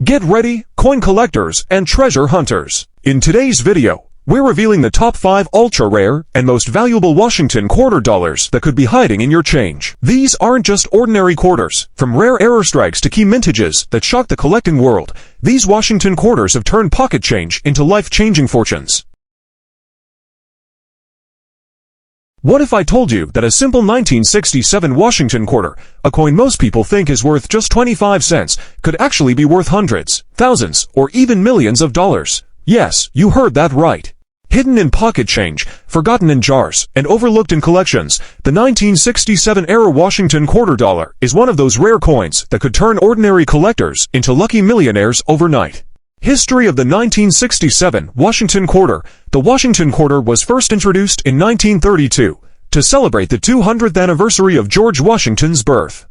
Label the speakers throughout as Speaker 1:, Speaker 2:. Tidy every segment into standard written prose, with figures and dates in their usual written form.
Speaker 1: Get ready, coin collectors and treasure hunters. In today's video, we're revealing the top 5 ultra-rare and most valuable Washington quarter dollars that could be hiding in your change. These aren't just ordinary quarters. From rare error strikes to key mintages that shock the collecting world, these Washington quarters have turned pocket change into life-changing fortunes. What if I told you that a simple 1967 Washington quarter, a coin most people think is worth just 25 cents, could actually be worth hundreds, thousands, or even millions of dollars? Yes, you heard that right. Hidden in pocket change, forgotten in jars, and overlooked in collections, the 1967-era Washington quarter dollar is one of those rare coins that could turn ordinary collectors into lucky millionaires overnight. History of the 1967 Washington quarter. The Washington quarter was first introduced in 1932 to celebrate the 200th anniversary of George Washington's birth.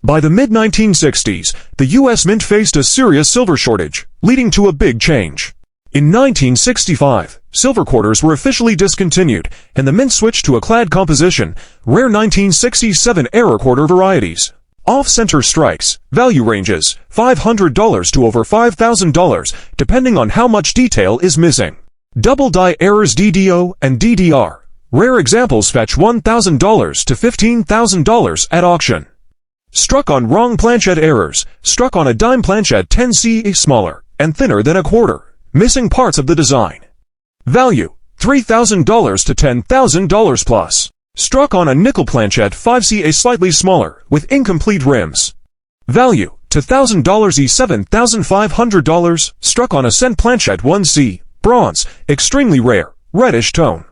Speaker 1: By the mid-1960s, the U.S. Mint faced a serious silver shortage, leading to a big change. In 1965, silver quarters were officially discontinued, and the mint switched to a clad composition, rare 1967-era quarter varieties. Off-center strikes, value ranges, $500 to over $5,000, depending on how much detail is missing. Double-die errors DDO and DDR. Rare examples fetch $1,000 to $15,000 at auction. Struck on wrong planchette errors, struck on a dime planchette 10 smaller and thinner than a quarter, missing parts of the design. Value, $3,000 to $10,000 plus. Struck on a nickel planchette 5 slightly smaller, with incomplete rims. Value, to $1,000 $7,500, struck on a cent planchette 1C, bronze, extremely rare, reddish tone.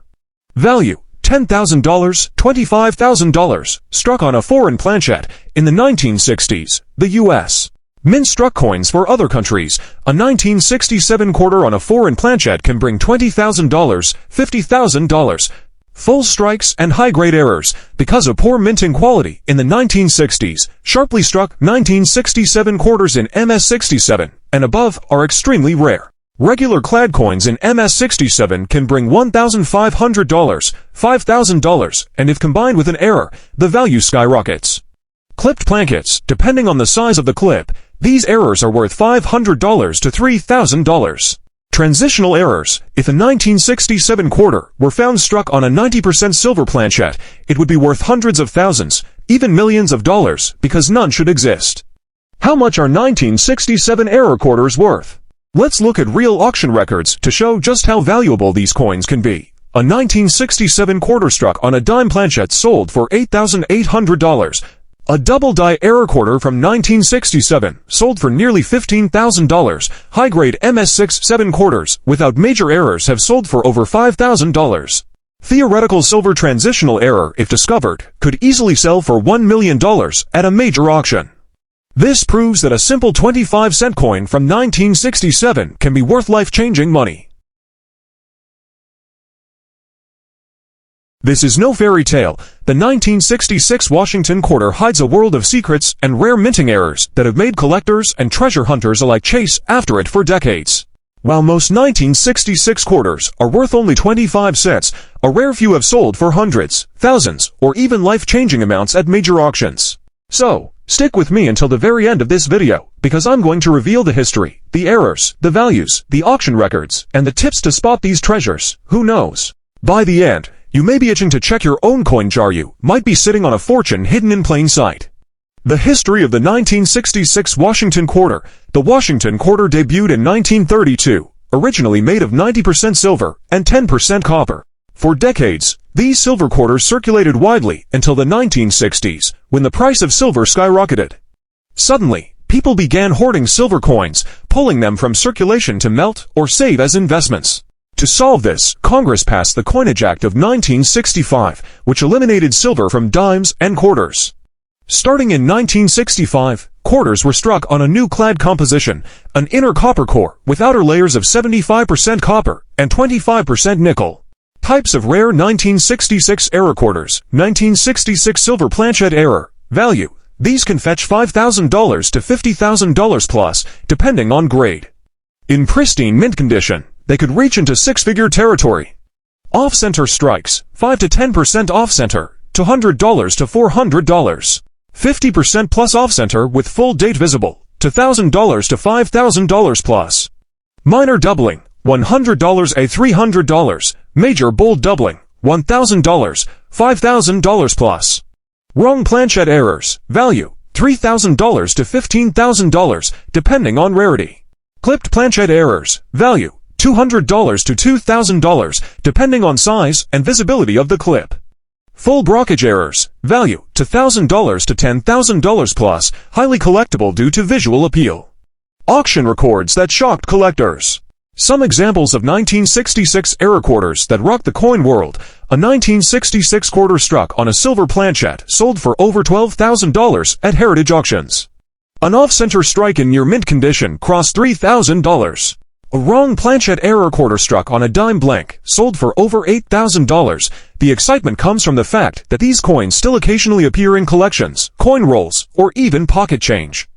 Speaker 1: Value, $10,000 $25,000, struck on a foreign planchette, in the 1960s, the U.S. Mint struck coins for other countries. A 1967 quarter on a foreign planchette can bring $20,000, $50,000. Full strikes and high-grade errors, because of poor minting quality in the 1960s, sharply struck 1967 quarters in MS67 and above are extremely rare. Regular clad coins in MS67 can bring $1,500, $5,000, and if combined with an error, the value skyrockets. Clipped planchettes, depending on the size of the clip, these errors are worth $500 to $3,000. Transitional errors. If a 1967 quarter were found struck on a 90% silver planchette, it would be worth hundreds of thousands, even millions of dollars, because none should exist. How much are 1967 error quarters worth? Let's look at real auction records to show just how valuable these coins can be. A 1967 quarter struck on a dime planchette sold for $8,800. A double-die error quarter from 1967 sold for nearly $15,000. High-grade MS67 quarters without major errors have sold for over $5,000. Theoretical silver transitional error, if discovered, could easily sell for $1 million at a major auction. This proves that a simple 25-cent coin from 1967 can be worth life-changing money. This is no fairy tale. The 1966 Washington quarter hides a world of secrets and rare minting errors that have made collectors and treasure hunters alike chase after it for decades. While most 1966 quarters are worth only 25 cents, a rare few have sold for hundreds, thousands, or even life-changing amounts at major auctions. So, stick with me until the very end of this video, because I'm going to reveal the history, the errors, the values, the auction records, and the tips to spot these treasures. Who knows? By the end, you may be itching to check your own coin jar. You might be sitting on a fortune hidden in plain sight. The history of the 1966 Washington quarter. The Washington quarter debuted in 1932, originally made of 90% silver and 10% copper. For decades, these silver quarters circulated widely until the 1960s, when the price of silver skyrocketed. Suddenly, people began hoarding silver coins, pulling them from circulation to melt or save as investments. To solve this, Congress passed the Coinage Act of 1965, which eliminated silver from dimes and quarters. Starting in 1965, quarters were struck on a new clad composition, an inner copper core with outer layers of 75% copper and 25% nickel. Types of rare 1966 error quarters. 1966 silver planchette error. Value. These can fetch $5,000 to $50,000 plus, depending on grade. In pristine mint condition, they could reach into six-figure territory. Off-center strikes, 5 to 10% off-center, $200 to $400. 50% plus off-center with full date visible, to $1,000 to $5,000 plus. Minor doubling, $100 a $300. Major bold doubling, $1,000, $5,000 plus. Wrong planchette errors, value, $3,000 to $15,000, depending on rarity. Clipped planchette errors, value, $200 to $2,000, depending on size and visibility of the clip. Full brockage errors, value, $1,000 to $10,000 plus, highly collectible due to visual appeal. Auction records that shocked collectors. Some examples of 1966 error quarters that rocked the coin world. A 1966 quarter struck on a silver planchette sold for over $12,000 at Heritage Auctions. An off-center strike in near mint condition crossed $3,000. A wrong planchette error quarter struck on a dime blank sold for over $8,000. The excitement comes from the fact that these coins still occasionally appear in collections, coin rolls, or even pocket change.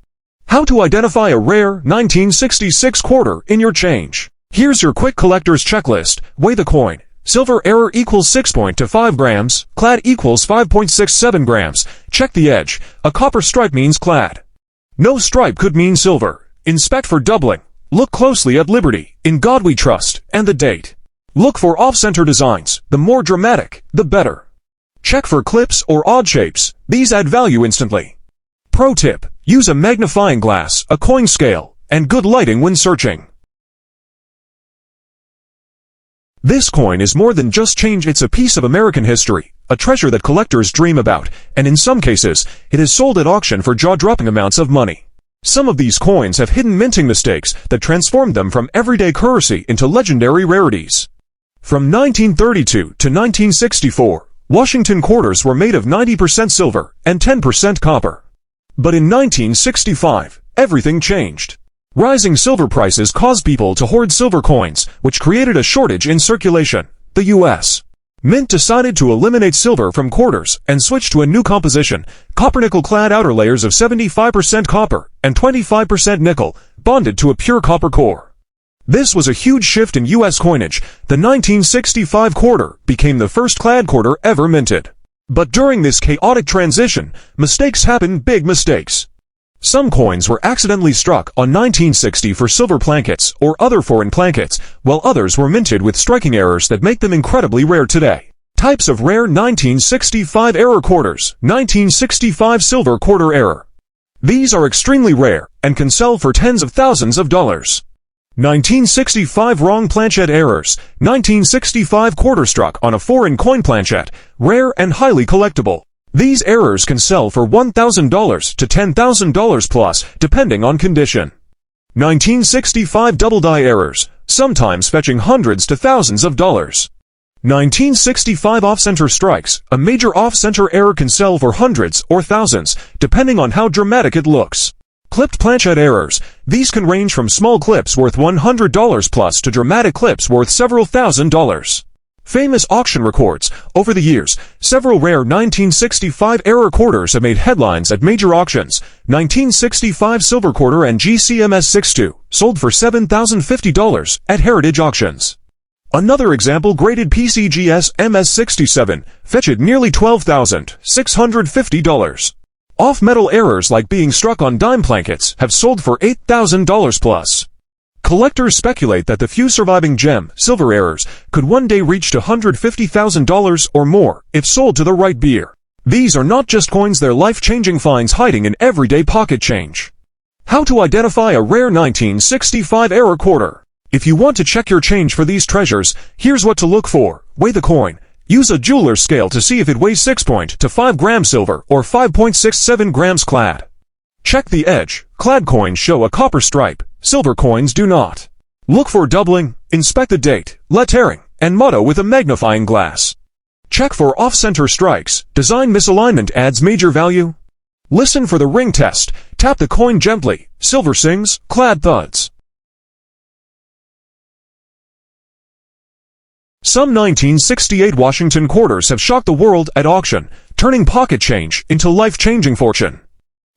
Speaker 1: How to identify a rare 1966 quarter in your change. Here's your quick collector's checklist. Weigh the coin. Silver error equals 6.25 grams. Clad equals 5.67 grams. Check the edge. A copper stripe means clad. No stripe could mean silver. Inspect for doubling. Look closely at Liberty, In God We Trust, and the date. Look for off-center designs. The more dramatic, the better. Check for clips or odd shapes. These add value instantly. Pro tip. Use a magnifying glass, a coin scale, and good lighting when searching. This coin is more than just change. It's a piece of American history, a treasure that collectors dream about, and in some cases, it is sold at auction for jaw-dropping amounts of money. Some of these coins have hidden minting mistakes that transformed them from everyday currency into legendary rarities. From 1932 to 1964, Washington quarters were made of 90% silver and 10% copper. But in 1965, everything changed. Rising silver prices caused people to hoard silver coins, which created a shortage in circulation. The U.S. Mint decided to eliminate silver from quarters and switch to a new composition, copper-nickel-clad outer layers of 75% copper and 25% nickel, bonded to a pure copper core. This was a huge shift in U.S. coinage. The 1965 quarter became the first clad quarter ever minted. But during this chaotic transition, mistakes happened, big mistakes. Some coins were accidentally struck on 1960 for silver plankets or other foreign plankets, while others were minted with striking errors that make them incredibly rare today. Types of rare 1965 error quarters. 1965 silver quarter error. These are extremely rare and can sell for tens of thousands of dollars. 1965 wrong planchette errors. 1965 quarter struck on a foreign coin planchette, rare and highly collectible. These errors can sell for $1,000 to $10,000 plus, depending on condition. 1965 double die errors, sometimes fetching hundreds to thousands of dollars. 1965 off-center strikes. A major off-center error can sell for hundreds or thousands, depending on how dramatic it looks. Clipped planchette errors. These can range from small clips worth $100 plus to dramatic clips worth several $1,000s. Famous auction records. Over the years, several rare 1965 error quarters have made headlines at major auctions. 1965 silver quarter and GCMS 62 sold for $7,050 at Heritage Auctions. Another example, graded PCGS MS67 fetched nearly $12,650. Off-metal errors like being struck on dime plankets have sold for $8,000 plus. Collectors speculate that the few surviving gem, silver errors could one day reach to $150,000 or more if sold to the right buyer. These are not just coins, they're life-changing finds hiding in everyday pocket change. How to identify a rare 1965 error quarter. If you want to check your change for these treasures, here's what to look for. Weigh the coin. Use a jeweler's scale to see if it weighs 6.25 grams silver or 5.67 grams clad. Check the edge. Clad coins show a copper stripe. Silver coins do not. Look for doubling. Inspect the date, lettering, and motto with a magnifying glass. Check for off-center strikes. Design misalignment adds major value. Listen for the ring test. Tap the coin gently. Silver sings, clad thuds. Some 1968 Washington quarters have shocked the world at auction, turning pocket change into life-changing fortune.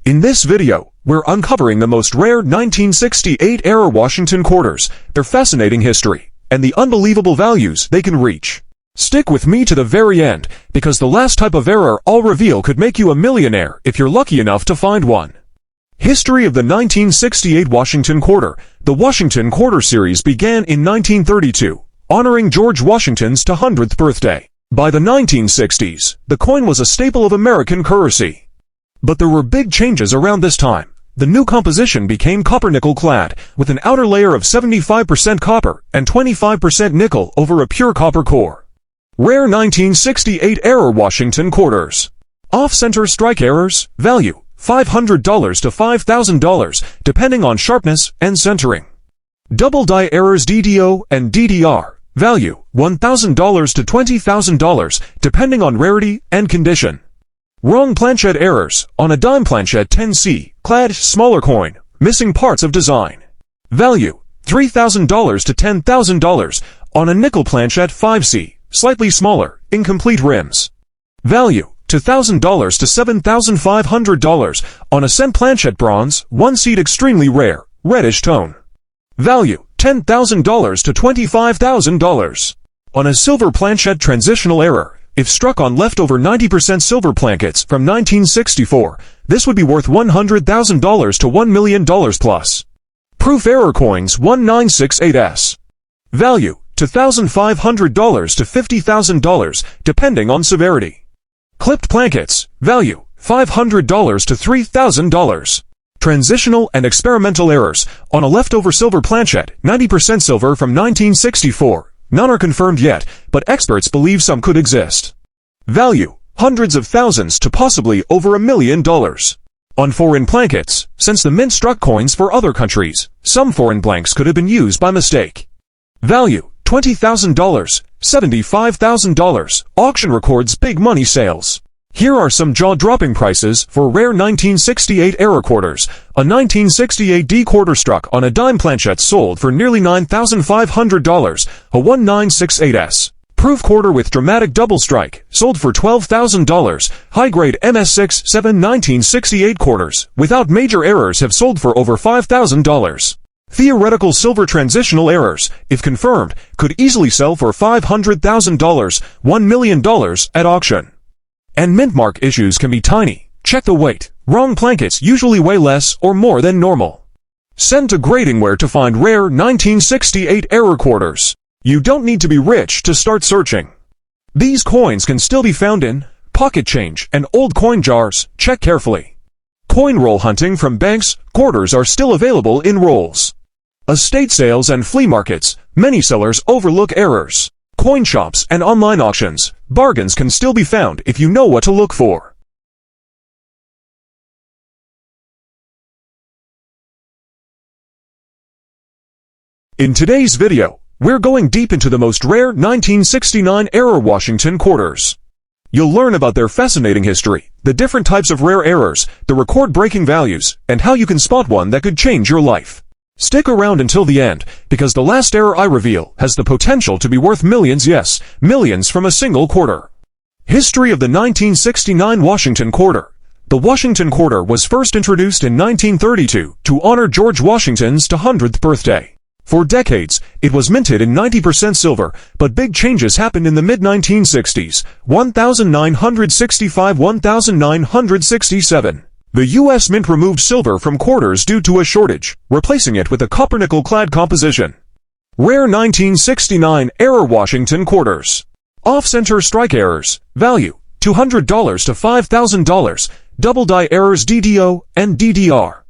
Speaker 1: In this video, we're uncovering the most rare 1968-era Washington quarters, their fascinating history, and the unbelievable values they can reach. Stick with me to the very end, because the last type of error I'll reveal could make you a millionaire if you're lucky enough to find one. History of the 1968 Washington Quarter. The Washington Quarter series began in 1932, honoring George Washington's 200th birthday. By the 1960s, the coin was a staple of American currency. But there were big changes around this time. The new composition became copper-nickel clad, with an outer layer of 75% copper and 25% nickel over a pure copper core. Rare 1968 Error Washington Quarters. Off-center strike errors, value, $500 to $5,000, depending on sharpness and centering. Double die errors DDO and DDR, value, $1,000 to $20,000, depending on rarity and condition. Wrong planchette errors, on a dime planchette 10C, clad, smaller coin, missing parts of design. Value, $3,000 to $10,000, on a nickel planchette 5C, slightly smaller, incomplete rims. Value, $2,000 to $7,500, on a cent planchette bronze, 1-seat extremely rare, reddish tone. Value, $10,000 to $25,000. On a silver planchette transitional error, if struck on leftover 90% silver plankets from 1964, this would be worth $100,000 to $1 million plus. Proof error coins 1968S. Value, $2,500 to $50,000, depending on severity. Clipped plankets, value, $500 to $3,000. Transitional and experimental errors, on a leftover silver planchette, 90% silver from 1964. None are confirmed yet, but experts believe some could exist. Value, hundreds of thousands to possibly over $1 million. On foreign plankets, since the mint struck coins for other countries, some foreign blanks could have been used by mistake. Value, $20,000, $75,000. Auction records big money sales. Here are some jaw-dropping prices for rare 1968 error quarters. A 1968 D quarter struck on a dime planchette sold for nearly $9,500. A 1968S. Proof quarter with dramatic double strike, sold for $12,000. High-grade MS6 7 1968 quarters, without major errors, have sold for over $5,000. Theoretical silver transitional errors, if confirmed, could easily sell for $500,000, $1 million at auction. And mint mark issues can be tiny. Check the weight. Wrong plankets usually weigh less or more than normal. Send to Gradingware to find rare 1968 error quarters. You don't need to be rich to start searching. These coins can still be found in pocket change and old coin jars. Check carefully. Coin roll hunting from banks. Quarters are still available in rolls. Estate sales and flea markets. Many sellers overlook errors. Coin shops and online auctions. Bargains can still be found if you know what to look for. In today's video, we're going deep into the most rare 1969 error Washington quarters. You'll learn about their fascinating history, the different types of rare errors, the record-breaking values, and how you can spot one that could change your life. Stick around until the end, because the last error I reveal has the potential to be worth millions, yes, millions from a single quarter. History of the 1969 Washington Quarter. The Washington Quarter was first introduced in 1932 to honor George Washington's 200th birthday. For decades, it was minted in 90% silver, but big changes happened in the mid-1960s, 1965-1967. The U.S. Mint removed silver from quarters due to a shortage, replacing it with a copper-nickel clad composition. Rare 1969 error Washington quarters. Off-center strike errors, value, $200 to $5,000, double die errors DDO and DDR.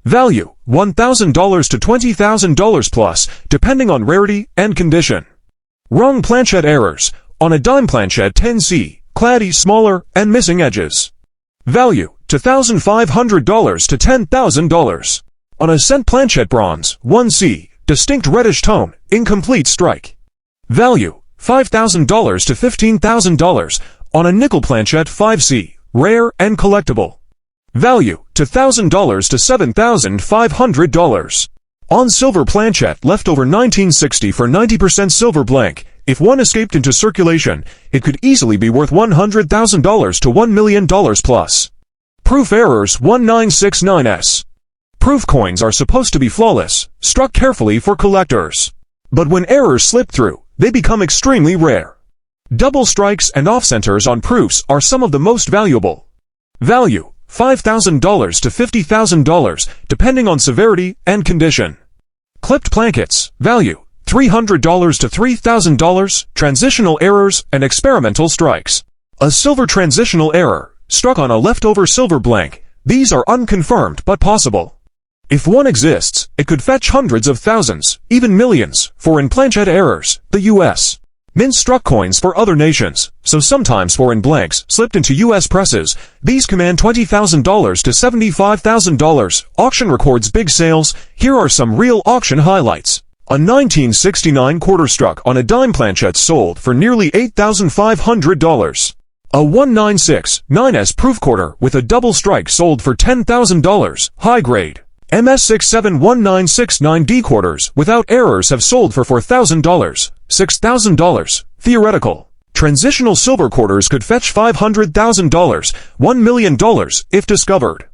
Speaker 1: Value, $1,000 to $20,000 plus, depending on rarity and condition. Wrong planchette errors, on a dime planchette 10C, claddy smaller and missing edges. Value, $2,500 to $10,000. On a cent planchette bronze, 1C, distinct reddish tone, incomplete strike. Value, $5,000 to $15,000. On a nickel planchette 5C, rare and collectible. Value, $2,000 to $7,500. On silver planchette leftover 1960 for 90% silver blank, if one escaped into circulation, it could easily be worth $100,000 to $1 million plus. Proof errors 1969S. Proof coins are supposed to be flawless, struck carefully for collectors. But when errors slip through, they become extremely rare. Double strikes and off-centers on proofs are some of the most valuable. Value, $5,000 to $50,000, depending on severity and condition. Clipped blankets, value, $300 to $3,000, transitional errors and experimental strikes. A silver transitional error, struck on a leftover silver blank. These are unconfirmed but possible. If one exists, it could fetch hundreds of thousands, even millions, for in planchette errors, the U.S. Mint struck coins for other nations, so sometimes foreign blanks slipped into U.S. presses. These command $20,000 to $75,000. Auction records big sales. Here are some real auction highlights. A 1969 quarter struck on a dime planchette sold for nearly $8,500. A 196 9S proof quarter with a double strike sold for $10,000, high grade. MS671969D quarters without errors have sold for $4,000, $6,000, theoretical. Transitional silver quarters could fetch $500,000, $1 million if discovered.